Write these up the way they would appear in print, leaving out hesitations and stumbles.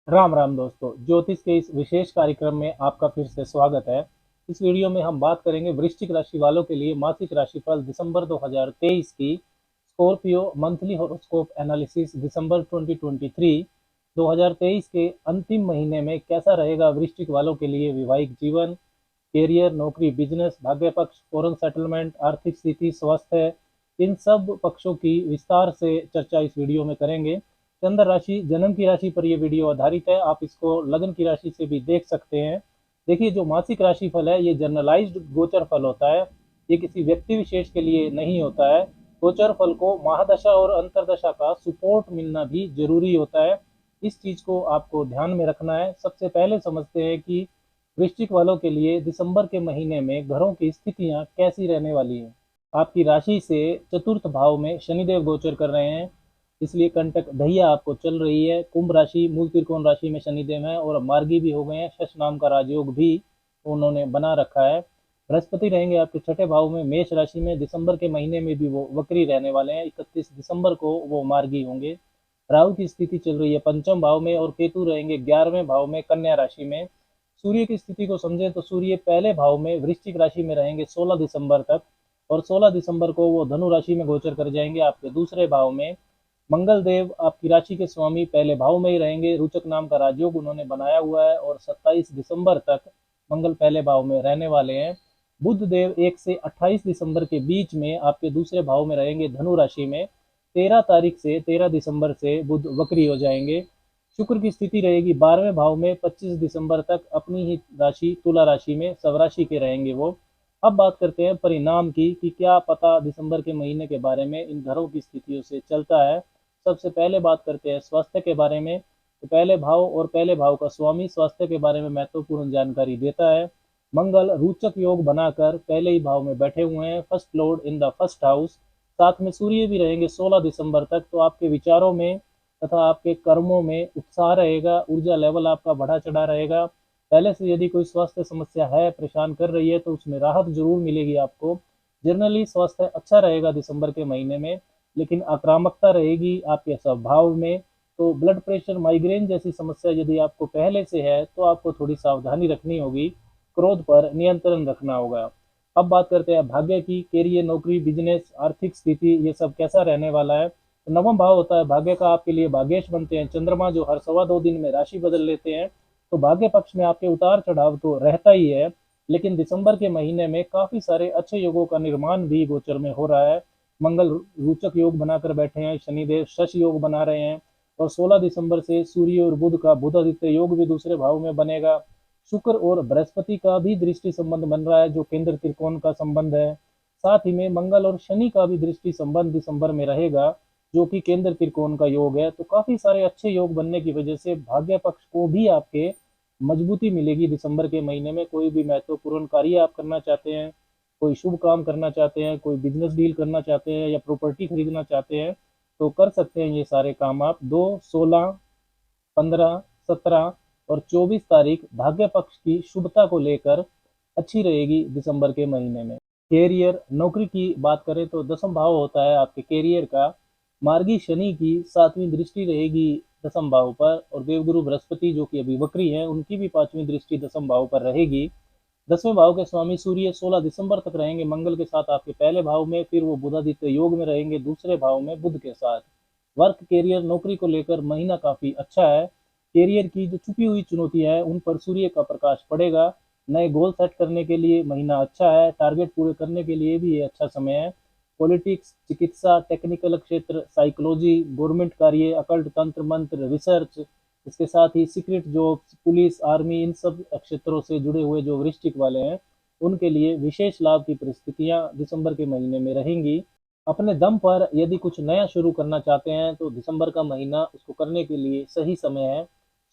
राम राम दोस्तों, ज्योतिष के इस विशेष कार्यक्रम में आपका फिर से स्वागत है। इस वीडियो में हम बात करेंगे वृश्चिक राशि वालों के लिए मासिक राशिफल दिसंबर 2023 की। स्कॉर्पियो मंथली हॉरोस्कोप एनालिसिस दिसंबर 2023। 2023 के अंतिम महीने में कैसा रहेगा वृश्चिक वालों के लिए वैवाहिक जीवन, कैरियर, नौकरी, बिजनेस, भाग्य पक्ष, फॉरेन सेटलमेंट, आर्थिक स्थिति, स्वास्थ्य, इन सब पक्षों की विस्तार से चर्चा इस वीडियो में करेंगे। चंद्र राशि जन्म की राशि पर यह वीडियो आधारित है। आप इसको लग्न की राशि से भी देख सकते हैं। देखिए, जो मासिक राशि फल है ये जनरलाइज्ड गोचर फल होता है। ये किसी व्यक्ति विशेष के लिए नहीं होता है। गोचर फल को महादशा और अंतरदशा का सुपोर्ट मिलना भी जरूरी होता है। इस चीज को आपको ध्यान में रखना है। सबसे पहले समझते हैं कि वृश्चिक वालों के लिए दिसंबर के महीने में घरों की स्थितियां कैसी रहने वाली हैं। आपकी राशि से चतुर्थ भाव में शनिदेव गोचर कर रहे हैं, इसलिए कंटक ढैया आपको चल रही है। कुंभ राशि मूल त्रिकोण राशि में शनिदेव है और मार्गी भी हो गए हैं। शश नाम का राजयोग भी उन्होंने बना रखा है। बृहस्पति रहेंगे आपके छठे भाव में मेष राशि में। दिसंबर के महीने में भी वो वक्री रहने वाले हैं। 31 दिसंबर को वो मार्गी होंगे। राहु की स्थिति चल रही है पंचम भाव में और केतु रहेंगे 11वें भाव में कन्या राशि में। सूर्य की स्थिति को समझे तो सूर्य पहले भाव में वृश्चिक राशि में रहेंगे 16 दिसंबर तक, और 16 दिसंबर को वो धनु राशि में गोचर कर जाएंगे आपके दूसरे भाव में। मंगल देव आपकी राशि के स्वामी पहले भाव में ही रहेंगे। रोचक नाम का राजयोग उन्होंने बनाया हुआ है और 27 दिसंबर तक मंगल पहले भाव में रहने वाले हैं। बुध देव 1 से 28 दिसंबर के बीच में आपके दूसरे भाव में रहेंगे धनु राशि में। 13 तारीख से 13 दिसंबर से बुध वक्री हो जाएंगे। शुक्र की स्थिति रहेगी 12वें भाव में 25 दिसंबर तक अपनी ही राशि तुला राशि में स्वराशि के रहेंगे वो। अब बात करते हैं परिणाम की कि क्या पता दिसंबर के महीने के बारे में इन घरों की स्थितियों से चलता है। सबसे पहले बात करते हैं स्वास्थ्य के बारे में। तो पहले भाव और पहले भाव का स्वामी स्वास्थ्य के बारे में महत्वपूर्ण जानकारी देता है। मंगल रोचक योग बनाकर पहले ही भाव में बैठे हुए हैं, first Lord in the first house. साथ में सूर्य भी रहेंगे 16 दिसंबर तक। तो आपके विचारों में तथा आपके कर्मों में उत्साह रहेगा, ऊर्जा लेवल आपका बढ़ा चढ़ा रहेगा। पहले से यदि कोई स्वास्थ्य समस्या है, परेशान कर रही है, तो उसमें राहत जरूर मिलेगी आपको। जनरली स्वास्थ्य अच्छा रहेगा दिसंबर के महीने में, लेकिन आक्रामकता रहेगी आपके स्वभाव में। तो ब्लड प्रेशर, माइग्रेन जैसी समस्या यदि आपको पहले से है तो आपको थोड़ी सावधानी रखनी होगी। क्रोध पर नियंत्रण रखना होगा। अब बात करते हैं भाग्य की। कैरियर, नौकरी, बिजनेस, आर्थिक स्थिति, ये सब कैसा रहने वाला है। तो नवम भाव होता है भाग्य का, आपके लिए भाग्येश बनते हैं चंद्रमा, जो हर सवा दो दिन में राशि बदल लेते हैं। तो भाग्य पक्ष में आपके उतार चढ़ाव तो रहता ही है, लेकिन दिसंबर के महीने में काफी सारे अच्छे योगों का निर्माण भी गोचर में हो रहा है। मंगल रोचक योग बनाकर बैठे हैं, शनिदेव शश योग बना रहे हैं, और 16 दिसंबर से सूर्य और बुध का बुधादित्य योग भी दूसरे भाव में बनेगा। शुक्र और बृहस्पति का भी दृष्टि संबंध बन रहा है, जो केंद्र त्रिकोण का संबंध है। साथ ही में मंगल और शनि का भी दृष्टि संबंध दिसंबर में रहेगा, जो कि केंद्र त्रिकोण का योग है। तो काफी सारे अच्छे योग बनने की वजह से भाग्य पक्ष को भी आपके मजबूती मिलेगी दिसंबर के महीने में। कोई भी महत्वपूर्ण कार्य आप करना चाहते हैं, कोई शुभ काम करना चाहते हैं, कोई बिजनेस डील करना चाहते हैं या प्रॉपर्टी खरीदना चाहते हैं, तो कर सकते हैं ये सारे काम आप। 2, 16, 15, 17 और 24 तारीख भाग्य पक्ष की शुभता को लेकर अच्छी रहेगी दिसंबर के महीने में। कैरियर, नौकरी की बात करें तो दसम भाव होता है आपके कैरियर का। मार्गी शनि की 7वीं दृष्टि रहेगी दसम भाव पर, और देवगुरु बृहस्पति जो कि अभी वक्री है, उनकी भी 5वीं दृष्टि दसम भाव पर रहेगी। 10वें भाव के स्वामी सूर्य 16 दिसंबर तक रहेंगे मंगल के साथ आपके पहले भाव में, फिर वो बुधादित्य योग में रहेंगे दूसरे भाव में बुध के साथ। वर्क, कैरियर, नौकरी को लेकर महीना काफी अच्छा है। कैरियर की जो छुपी हुई चुनौतियां है उन पर सूर्य का प्रकाश पड़ेगा। नए गोल सेट करने के लिए महीना अच्छा है। टारगेट पूरे करने के लिए भी ये अच्छा समय है। पॉलिटिक्स, चिकित्सा, टेक्निकल क्षेत्र, साइकोलॉजी, गवर्नमेंट कार्य, अकल्ट, तंत्र मंत्र, रिसर्च, इसके साथ ही सीक्रेट जॉब्स, पुलिस, आर्मी, इन सब क्षेत्रों से जुड़े हुए जो वृश्चिक वाले हैं, उनके लिए विशेष लाभ की परिस्थितियां दिसंबर के महीने में रहेंगी। अपने दम पर यदि कुछ नया शुरू करना चाहते हैं तो दिसंबर का महीना उसको करने के लिए सही समय है।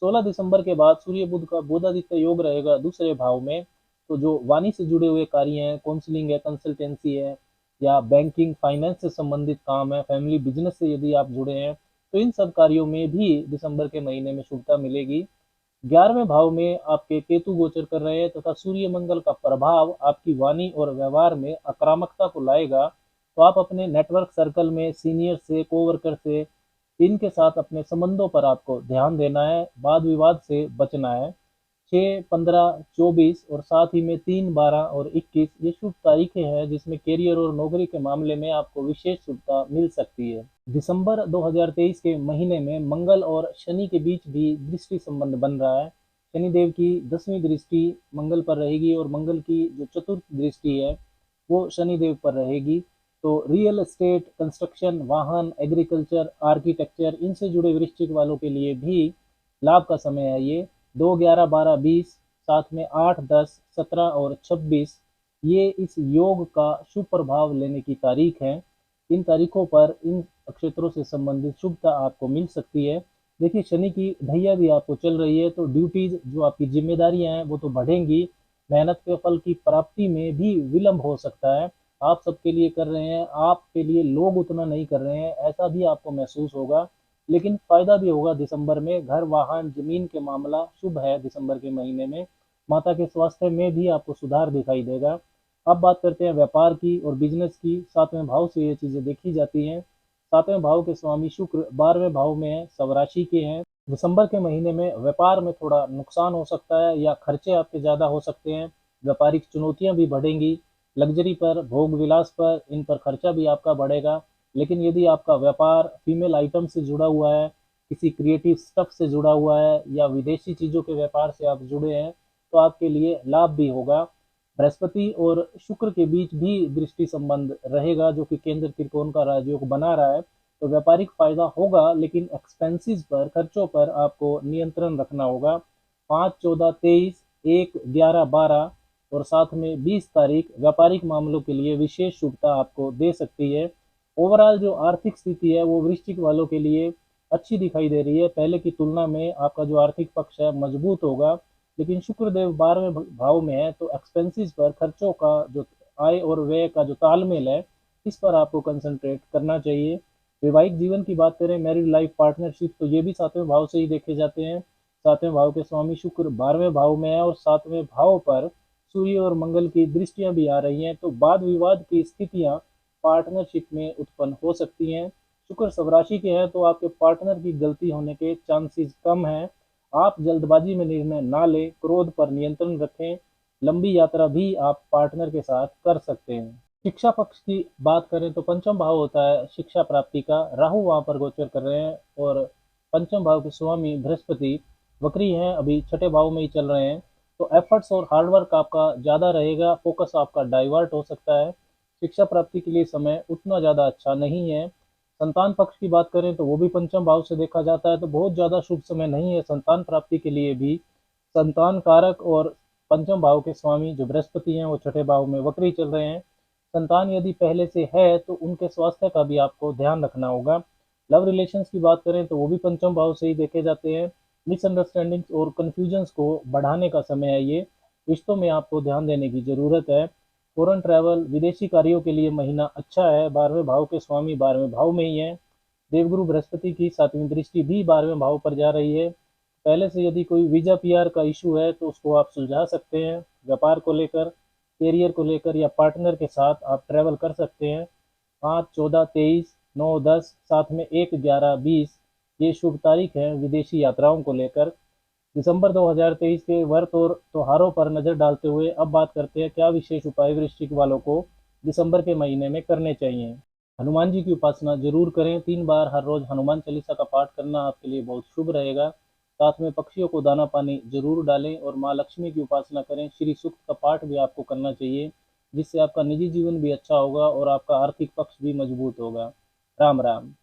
16 दिसंबर के बाद सूर्य बुध का बुधादित्य योग रहेगा दूसरे भाव में। तो जो वाणी से जुड़े हुए कार्य हैं, काउंसलिंग है, कंसल्टेंसी है, या बैंकिंग फाइनेंस से संबंधित काम है, फैमिली बिजनेस से यदि आप जुड़े हैं, तो इन सब कार्यों में भी दिसंबर के महीने में शुभता मिलेगी। 11वें भाव में आपके केतु गोचर कर रहे हैं तथा सूर्य मंगल का प्रभाव आपकी वाणी और व्यवहार में आक्रामकता को लाएगा। तो आप अपने नेटवर्क सर्कल में सीनियर से, कोवर्कर से इनके साथ अपने संबंधों पर आपको ध्यान देना है, वाद विवाद से बचना है। 6, 15, 24 और साथ ही में 3, 12 और 21 ये शुभ तारीखें हैं जिसमें करियर और नौकरी के मामले में आपको विशेष शुभता मिल सकती है। दिसंबर 2023 के महीने में मंगल और शनि के बीच भी दृष्टि संबंध बन रहा है। शनिदेव की 10वीं दृष्टि मंगल पर रहेगी और मंगल की जो चतुर्थ दृष्टि है वो शनिदेव पर रहेगी। तो रियल एस्टेट, कंस्ट्रक्शन, वाहन, एग्रीकल्चर, आर्किटेक्चर इनसे जुड़े वृश्चिक वालों के लिए भी लाभ का समय है ये। 2, 11, 12, 20 साथ में 8, 10, 17 और 26 ये इस योग का शुभ प्रभाव लेने की तारीख है। इन तारीखों पर इन नक्षत्रों से संबंधित शुभता आपको मिल सकती है। देखिए शनि की ढैया भी आपको चल रही है तो ड्यूटीज जो आपकी जिम्मेदारियां हैं वो तो बढ़ेंगी, मेहनत के फल की प्राप्ति में भी विलंब हो सकता है। आप सबके लिए कर रहे हैं, आपके लिए लोग उतना नहीं कर रहे हैं ऐसा भी आपको महसूस होगा, लेकिन फायदा भी होगा। दिसंबर में घर, वाहन, जमीन के मामला शुभ है। दिसंबर के महीने में माता के स्वास्थ्य में भी आपको सुधार दिखाई देगा। अब बात करते हैं व्यापार की और बिजनेस की। 7वें भाव से ये चीजें देखी जाती हैं। 7वें भाव के स्वामी शुक्र 12वें भाव में है, स्वराशि के हैं। दिसंबर के महीने में व्यापार में थोड़ा नुकसान हो सकता है या खर्चे आपके ज़्यादा हो सकते हैं। व्यापारिक चुनौतियां भी बढ़ेंगी, लग्जरी पर, भोग विलास पर, इन पर खर्चा भी आपका बढ़ेगा। लेकिन यदि आपका व्यापार फीमेल आइटम से जुड़ा हुआ है, किसी क्रिएटिव स्टफ से जुड़ा हुआ है या विदेशी चीज़ों के व्यापार से आप जुड़े हैं तो आपके लिए लाभ भी होगा। बृहस्पति और शुक्र के बीच भी दृष्टि संबंध रहेगा जो कि केंद्र त्रिकोण का राजयोग बना रहा है। तो व्यापारिक फायदा होगा लेकिन एक्सपेंसेस पर, खर्चों पर आपको नियंत्रण रखना होगा। 5, 14, 23, 1, 11, 12 और साथ में 20 तारीख व्यापारिक मामलों के लिए विशेष शुभता आपको दे सकती है। ओवरऑल जो आर्थिक स्थिति है वो वृश्चिक वालों के लिए अच्छी दिखाई दे रही है। पहले की तुलना में आपका जो आर्थिक पक्ष है मजबूत होगा, लेकिन शुक्रदेव 12वें भाव में है तो एक्सपेंसेस पर, खर्चों का जो आय और व्यय का जो तालमेल है इस पर आपको कंसंट्रेट करना चाहिए। वैवाहिक जीवन की बात करें, मैरिड लाइफ पार्टनरशिप, तो ये भी 7वें भाव से ही देखे जाते हैं। 7वें भाव के स्वामी शुक्र 12वें भाव में है और 7वें भाव पर सूर्य और मंगल की दृष्टियां भी आ रही हैं तो वाद विवाद की स्थितियां पार्टनरशिप में उत्पन्न हो सकती हैं। शुक्र स्वराशि के हैं तो आपके पार्टनर की गलती होने के चांसेस कम हैं। आप जल्दबाजी में निर्णय ना लें, क्रोध पर नियंत्रण रखें। लंबी यात्रा भी आप पार्टनर के साथ कर सकते हैं। शिक्षा पक्ष की बात करें तो पंचम भाव होता है शिक्षा प्राप्ति का। राहु वहां पर गोचर कर रहे हैं और पंचम भाव के स्वामी बृहस्पति वक्री हैं, अभी छठे भाव में ही चल रहे हैं। तो एफर्ट्स और हार्डवर्क आपका ज़्यादा रहेगा, फोकस आपका डाइवर्ट हो सकता है। शिक्षा प्राप्ति के लिए समय उतना ज़्यादा अच्छा नहीं है। संतान पक्ष की बात करें तो वो भी पंचम भाव से देखा जाता है तो बहुत ज़्यादा शुभ समय नहीं है संतान प्राप्ति के लिए भी। संतान कारक और पंचम भाव के स्वामी जो बृहस्पति हैं वो छठे भाव में वक्री चल रहे हैं। संतान यदि पहले से है तो उनके स्वास्थ्य का भी आपको ध्यान रखना होगा। लव रिलेशंस की बात करें तो वो भी पंचम भाव से ही देखे जाते हैं। मिसअंडरस्टैंडिंग्स और कन्फ्यूजन्स को बढ़ाने का समय है ये। रिश्तों में आपको ध्यान देने की ज़रूरत है। फॉरेन ट्रैवल, विदेशी कार्यों के लिए महीना अच्छा है। 12वें भाव के स्वामी 12वें भाव में ही है। देवगुरु बृहस्पति की 7वीं दृष्टि भी 12वें भाव पर जा रही है। पहले से यदि कोई वीजा पीआर का इशू है तो उसको आप सुलझा सकते हैं। व्यापार को लेकर, कैरियर को लेकर या पार्टनर के साथ आप ट्रैवल कर सकते हैं। 5, 14, 23, 9, 10 साथ में 1, 11, 20 ये शुभ तारीख है विदेशी यात्राओं को लेकर। दिसंबर 2023 के व्रत और त्योहारों पर नजर डालते हुए अब बात करते हैं क्या विशेष उपाय वृश्चिक वालों को दिसंबर के महीने में करने चाहिए। हनुमान जी की उपासना जरूर करें। 3 बार हर रोज हनुमान चालीसा का पाठ करना आपके लिए बहुत शुभ रहेगा। साथ में पक्षियों को दाना पानी जरूर डालें और माँ लक्ष्मी की उपासना करें। श्री सूक्त का पाठ भी आपको करना चाहिए जिससे आपका निजी जीवन भी अच्छा होगा और आपका आर्थिक पक्ष भी मजबूत होगा। राम राम।